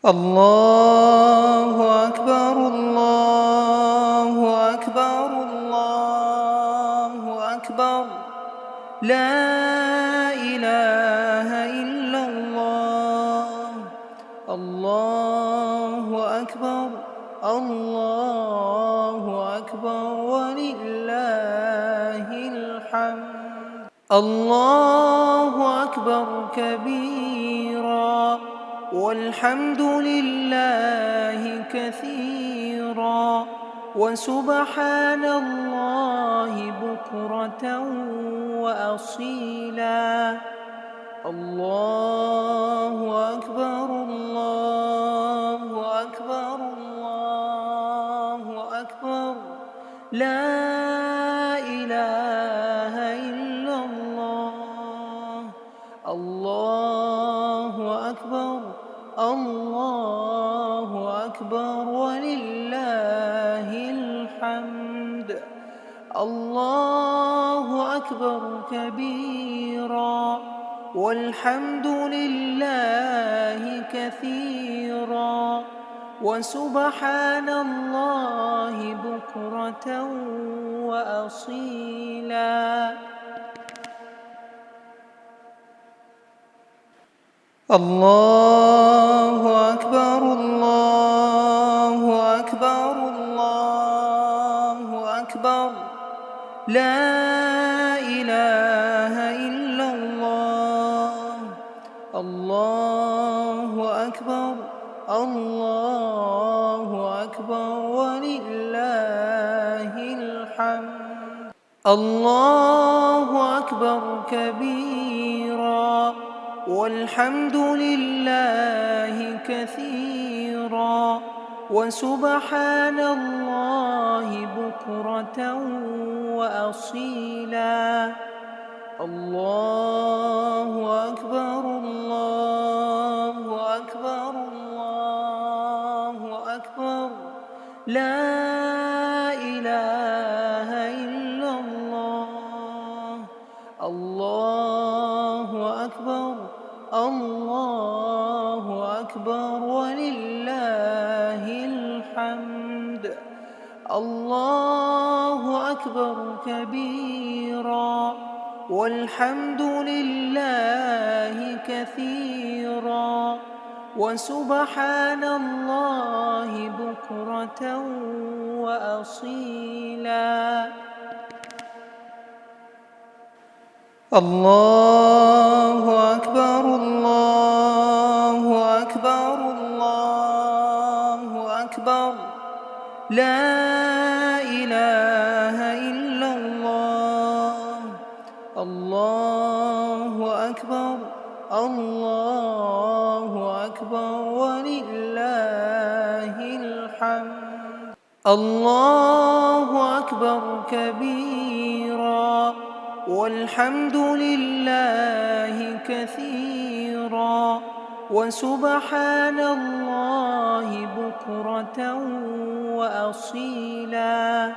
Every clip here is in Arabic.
الله أكبر الله أكبر الله أكبر لا إله إلا الله. الله أكبر الله أكبر ولله الحمد. الله أكبر كبيرا والحمد لله كثيرا وسبحان الله بكرة وأصيلا. الله أكبر الله أكبر الله أكبر لا إله إلا الله. الله أكبر الله أكبر ولله الحمد. الله أكبر كبيرا والحمد لله كثيرا وسبحان الله بكرة وأصيلا. الله أكبر الله أكبر الله أكبر لا إله إلا الله. الله أكبر الله أكبر ولله الحمد. الله أكبر كبيرا والحمد لله كثيرا وسبحان الله بكرة وأصيلا. الله أكبر الله أكبر الله أكبر لا إله إلا الله. الله أكبر الله أكبر ولله الحمد. الله أكبر كبيرا والحمد لله كثيرا وسبحان الله بكرة وأصيلا. الله أكبر الله أكبر الله أكبر لا إله إلا الله. الله أكبر الله أكبر ولله الحمد. الله أكبر كبيرا والحمد لله كثيرا وسبحان الله بكرة وأصيلا.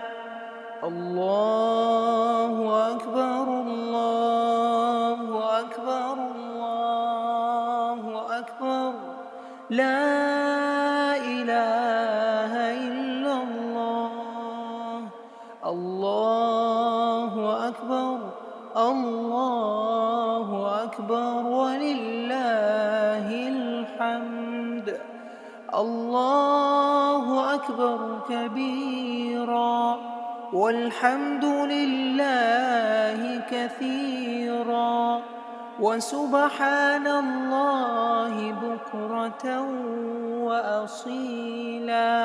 الله أكبر الله أكبر الله أكبر لا إله إلا الله. الله أكبر الله أكبر ولله الحمد. الله أكبر كبيرا والحمد لله كثيرا وسبحان الله بكرة وأصيلا.